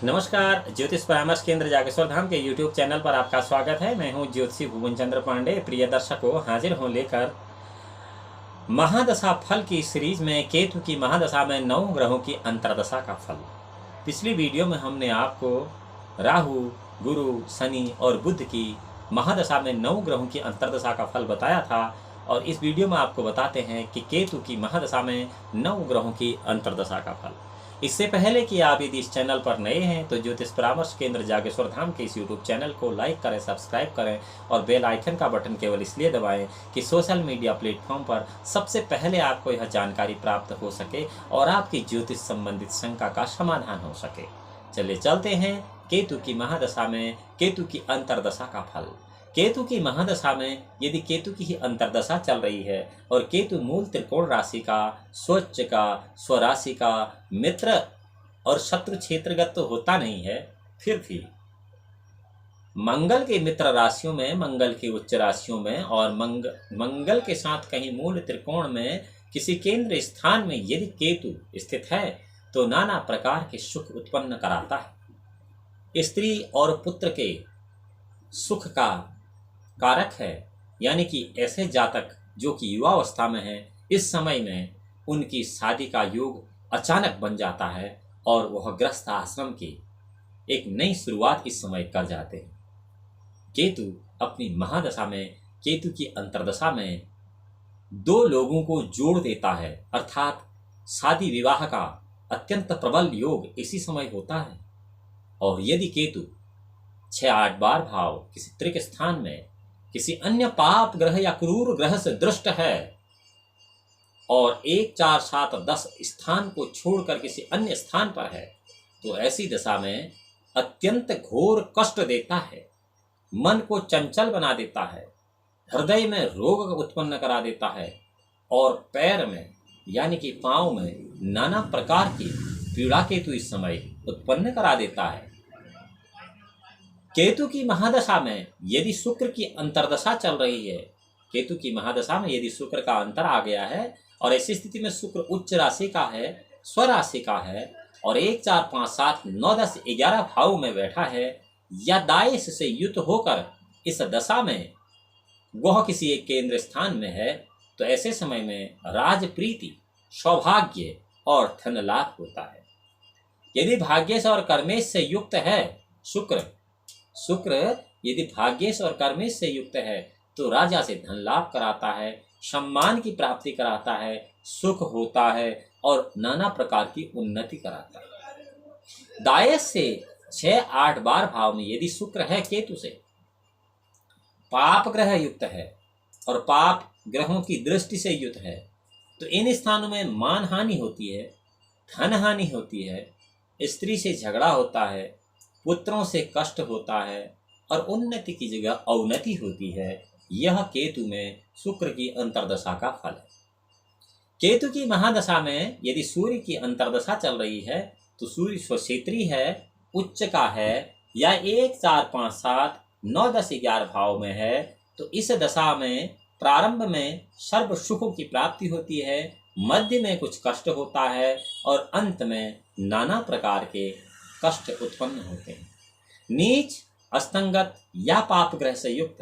नमस्कार, ज्योतिष परामर्श केंद्र जागेश्वर धाम के YouTube चैनल पर आपका स्वागत है। मैं हूं ज्योतिषी भुवन चंद्र पांडे। प्रिय दर्शकों, हाजिर हूं लेकर महादशा फल की सीरीज में केतु की महादशा में 9 ग्रहों की अंतर्दशा का फल। पिछली वीडियो में हमने आपको राहु, गुरु, शनि और बुध की महादशा में 9 ग्रहों की अंतर्दशा का फल बताया था और इस वीडियो में आपको बताते हैं कि केतु की महादशा में 9 ग्रहों की अंतर्दशा का फल। इससे पहले कि आप यदि इस चैनल पर नए हैं तो ज्योतिष परामर्श केंद्र जागेश्वर धाम के इस यूट्यूब चैनल को लाइक करें, सब्सक्राइब करें और बेल आइकन का बटन केवल इसलिए दबाएं कि सोशल मीडिया प्लेटफॉर्म पर सबसे पहले आपको यह जानकारी प्राप्त हो सके और आपकी ज्योतिष संबंधित शंका का समाधान हो सके। चलिए चलते हैं केतु की महादशा में केतु की अंतर्दशा का फल। केतु की महादशा में यदि केतु की ही अंतर्दशा चल रही है और केतु मूल त्रिकोण राशि का, स्वच्छ का, स्वराशि का, मित्र और शत्रु क्षेत्रगत तो होता नहीं है, फिर भी मंगल के मित्र राशियों में, मंगल के उच्च राशियों में और मंगल के साथ कहीं मूल त्रिकोण में किसी केंद्र स्थान में यदि केतु स्थित है तो नाना प्रकार के सुख उत्पन्न कराता है। स्त्री और पुत्र के सुख का कारक है, यानी कि ऐसे जातक जो कि युवावस्था में हैं, इस समय में उनकी शादी का योग अचानक बन जाता है और वह गृहस्थ आश्रम की एक नई शुरुआत इस समय कर जाते हैं। केतु अपनी महादशा में, केतु की अंतर्दशा में 2 लोगों को जोड़ देता है, अर्थात शादी विवाह का अत्यंत प्रबल योग इसी समय होता है। और यदि केतु 6-8 बार भाव किसी त्रिक स्थान में किसी अन्य पाप ग्रह या क्रूर ग्रह से दृष्ट है और 1, 4, 7, 10 स्थान को छोड़कर किसी अन्य स्थान पर है तो ऐसी दशा में अत्यंत घोर कष्ट देता है, मन को चंचल बना देता है, हृदय में रोग उत्पन्न करा देता है और पैर में यानी कि पांव में नाना प्रकार की पीड़ा केतु इस समय उत्पन्न करा देता है। केतु की महादशा में यदि शुक्र की अंतर्दशा चल रही है, केतु की महादशा में यदि शुक्र का अंतर आ गया है और ऐसी स्थिति में शुक्र उच्च राशि का है, स्वराशि का है और 1, 4, 5, 7, 9, 10, 11 भाव में बैठा है या दायस से युक्त होकर इस दशा में वह किसी एक केंद्र स्थान में है तो ऐसे समय में राजप्रीति, सौभाग्य और धन लाभ होता है। यदि भाग्येश और कर्मेश से युक्त है शुक्र यदि भाग्येश और कर्मेश से युक्त है तो राजा से धन लाभ कराता है, सम्मान की प्राप्ति कराता है, सुख होता है और नाना प्रकार की उन्नति कराता है। दायस से 6-8 बार भाव में यदि शुक्र है केतु से पाप ग्रह युक्त है और पाप ग्रहों की दृष्टि से युक्त है तो इन स्थानों में मान हानि होती है, धन हानि होती है, स्त्री से झगड़ा होता है, पुत्रों से कष्ट होता है और उन्नति की जगह अवनति होती है। यह केतु में शुक्र की अंतर्दशा का फल है। केतु की महादशा में यदि सूर्य की अंतर्दशा चल रही है तो सूर्य स्वक्षेत्री है, उच्च का है या 1, 4, 5, 7, 9, 10, 11 भाव में है तो इस दशा में प्रारंभ में सर्व सुखों की प्राप्ति होती है, मध्य में कुछ कष्ट होता है और अंत में नाना प्रकार के कष्ट उत्पन्न होते हैं। नीच, अस्तंगत या पाप ग्रह से युक्त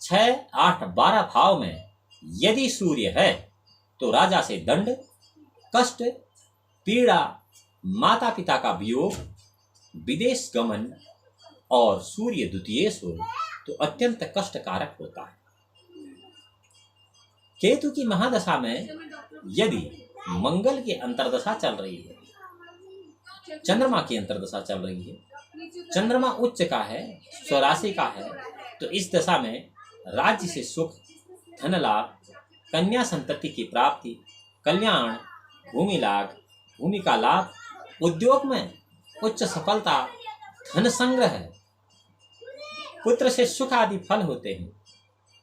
6, 8, 12 भाव में यदि सूर्य है तो राजा से दंड, कष्ट, पीड़ा, माता पिता का वियोग, विदेश गमन और सूर्य द्वितीयेश हो तो अत्यंत कष्टकारक होता है। केतु की महादशा में यदि मंगल की अंतर्दशा चल रही है, चंद्रमा की अंतर्दशा चल रही है, चंद्रमा उच्च का है, स्वराशि का है तो इस दशा में राज्य से सुख, धन लाभ, कन्या संतति की प्राप्ति, कल्याण, भूमि लाभ, भूमि का लाभ, उद्योग में उच्च सफलता, धन संग्रह, पुत्र से सुख आदि फल होते हैं।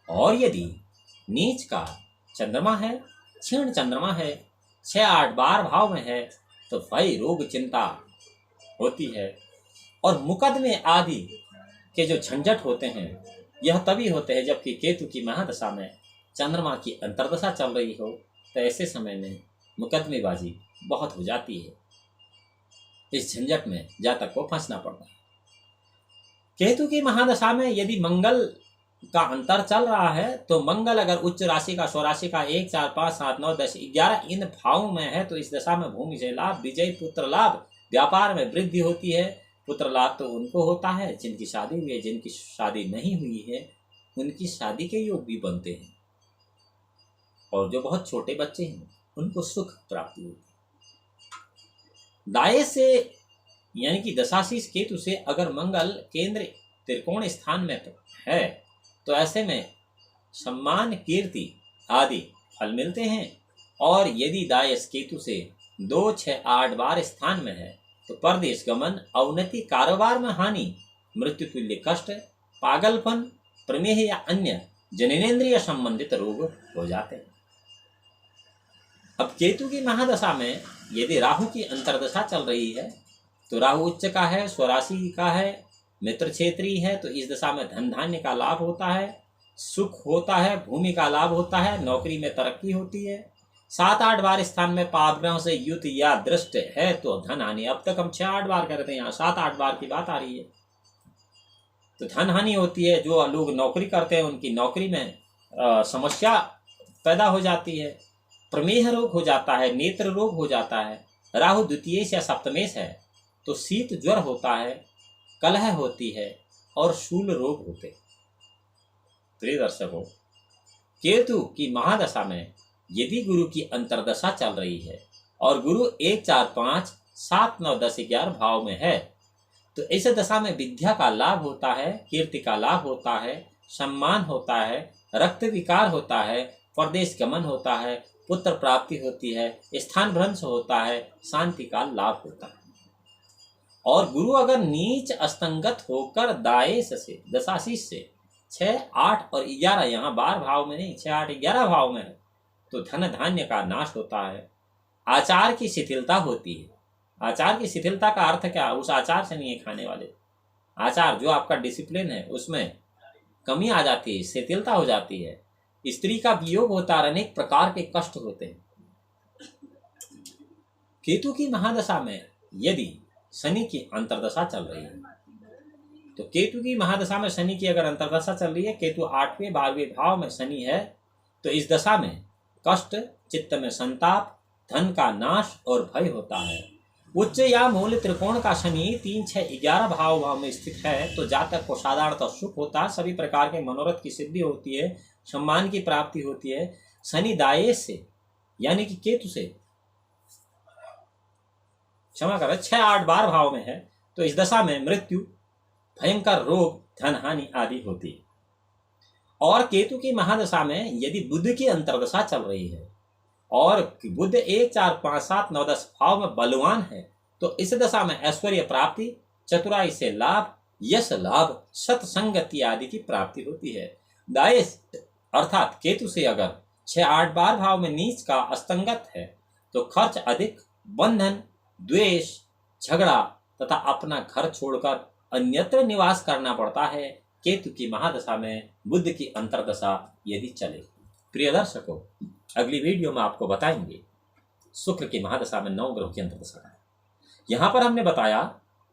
और यदि नीच का चंद्रमा है, क्षीण चंद्रमा है, 6-8 बार भाव में है तो भय रोग चिंता होती है और मुकदमे आदि के जो झंझट होते हैं यह तभी होते हैं जबकि केतु की महादशा में चंद्रमा की अंतर्दशा चल रही हो तो ऐसे समय में मुकदमेबाजी बहुत हो जाती है। इस झंझट में जातक को फंसना पड़ता है। केतु की महादशा में यदि मंगल का अंतर चल रहा है तो मंगल अगर उच्च राशि का, स्वराशि का 1, 4, 5, 7, 9, 10, 11 इन भावों में है तो इस दशा में भूमि से लाभ, विजय, पुत्र लाभ, व्यापार में वृद्धि होती है। पुत्र लाभ तो उनको होता है जिनकी शादी हुई है, जिनकी शादी नहीं हुई है उनकी शादी के योग भी बनते हैं, और जो बहुत छोटे बच्चे हैं उनको सुख प्राप्ति होती है। दाएं से यानी कि दशाशीष केतु से अगर मंगल केंद्र त्रिकोण स्थान में है तो ऐसे में सम्मान, कीर्ति आदि फल मिलते हैं। और यदि दायस केतु से 2, 6, 8, 12 स्थान में है तो परदेश गमन, अवनति, कारोबार में हानि, मृत्यु तुल्य कष्ट, पागलपन, प्रमेह या अन्य जननेंद्रिय संबंधित रोग हो जाते हैं। अब केतु की महादशा में यदि राहु की अंतर्दशा चल रही है तो राहु उच्च का है, स्वराशि का है, मित्र क्षेत्रीय है, तो इस दशा में धन धान्य का लाभ होता है, सुख होता है, भूमि का लाभ होता है, नौकरी में तरक्की होती है। 7, 8 बार स्थान में पाप ग्रहों से युत या दृष्ट है तो धन हानि। अब तक हम 6, 8 बार करते हैं, यहाँ 7, 8 बार की बात आ रही है, तो धन हानि होती है। जो लोग नौकरी करते हैं उनकी नौकरी में समस्या पैदा हो जाती है, प्रमेह रोग हो जाता है, नेत्र रोग हो जाता है। राहु द्वितीयेश या सप्तमेश है तो शीत ज्वर होता है, कलह होती है और शूल रोग होते। प्रिय दर्शकों, केतु की महादशा में यदि गुरु की अंतर्दशा चल रही है और गुरु 1, 4, 5, 7, 9, 10, 11 भाव में है तो इस दशा में विद्या का लाभ होता है, कीर्ति का लाभ होता है, सम्मान होता है, रक्त विकार होता है, परदेश गमन होता है, पुत्र प्राप्ति होती है, स्थान भ्रंश होता है, शांति का लाभ होता है। और गुरु अगर नीच अस्तंगत होकर दाएश से, दशाशीष से 6, 8 और 11 यहाँ 12 भाव में नहीं, 6, 8, 11 भाव में है तो धन धान्य का नाश होता है, आचार की शिथिलता होती है। आचार की शिथिलता का अर्थ क्या? उस आचार से नहीं है खाने वाले, आचार जो आपका डिसिप्लिन है उसमें कमी आ जाती है, शिथिलता हो जाती है, स्त्री का वियोग होता है, अनेक प्रकार के कष्ट होते हैं। केतु की महादशा में यदि शनि की अंतर्दशा चल रही है तो केतु की महादशा में शनि की अगर अंतर्दशा चल रही है, केतु 8वें 12वें भाव में शनि है तो इस दशा में कष्ट, चित्त में संताप, धन का नाश और भय होता है। उच्च या मूल त्रिकोण का शनि 3, 6, 11 भाव में स्थित है तो जातक को साधारणतः सुख होता है, सभी प्रकार के मनोरथ की सिद्धि होती है, सम्मान की प्राप्ति होती है। शनि दाएश से यानी कि केतु से, क्षमा करें, 6, 8, 12 भाव में है तो इस दशा में मृत्यु, भयंकर रोग, धन हानि आदि होती है। और केतु की महादशा में यदि बुध की अंतर्दशा चल रही है और बुध 1, 4, 5, 7, 9, 10 भाव में बलवान है तो इस दशा में ऐश्वर्य प्राप्ति, चतुराई से लाभ, यश लाभ, सत्संगति आदि की प्राप्ति होती है। दाएश अर्थात केतु से अगर 6, 8, 12 भाव में नीच का अस्तंगत है तो खर्च अधिक, बंधन, द्वेष, झगड़ा तथा अपना घर छोड़कर अन्यत्र निवास करना पड़ता है केतु की महादशा में बुध की अंतर्दशा यदि चले। प्रिय दर्शकों, अगली वीडियो में आपको बताएंगे शुक्र की महादशा में 9 ग्रहों की अंतर्दशा है। यहाँ पर हमने बताया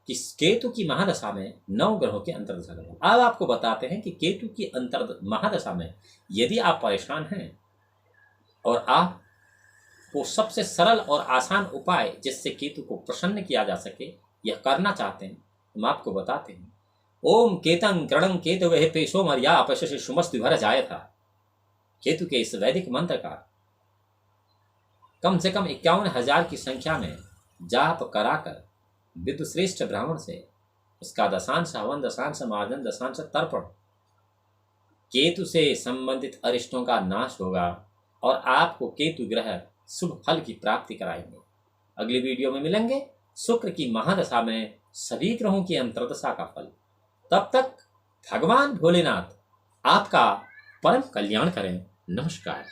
कि केतु की महादशा में 9 ग्रहों की अंतर्दशा है। अब आपको बताते हैं कि केतु की महादशा में यदि आप परेशान हैं और आप को सबसे सरल और आसान उपाय जिससे केतु को प्रसन्न किया जा सके यह करना चाहते हैं, हम आपको बताते हैं। ओम केतं कृणं केतवे पेशो मर्या अपशि शुमस्तु भर जाय था। केतु के इस वैदिक मंत्र का कम से कम 51,000 की संख्या में जाप कराकर विदुश्रेष्ठ ब्राह्मण से उसका दशांश हवन, दशांश मार्जन, दशांश तर्पण, केतु से संबंधित अरिष्टों का नाश होगा और आपको केतु ग्रह शुभ फल की प्राप्ति कराएंगे। अगली वीडियो में मिलेंगे शुक्र की महादशा में सभी ग्रहों की अंतर्दशा का फल। तब तक भगवान भोलेनाथ आपका परम कल्याण करें। नमस्कार।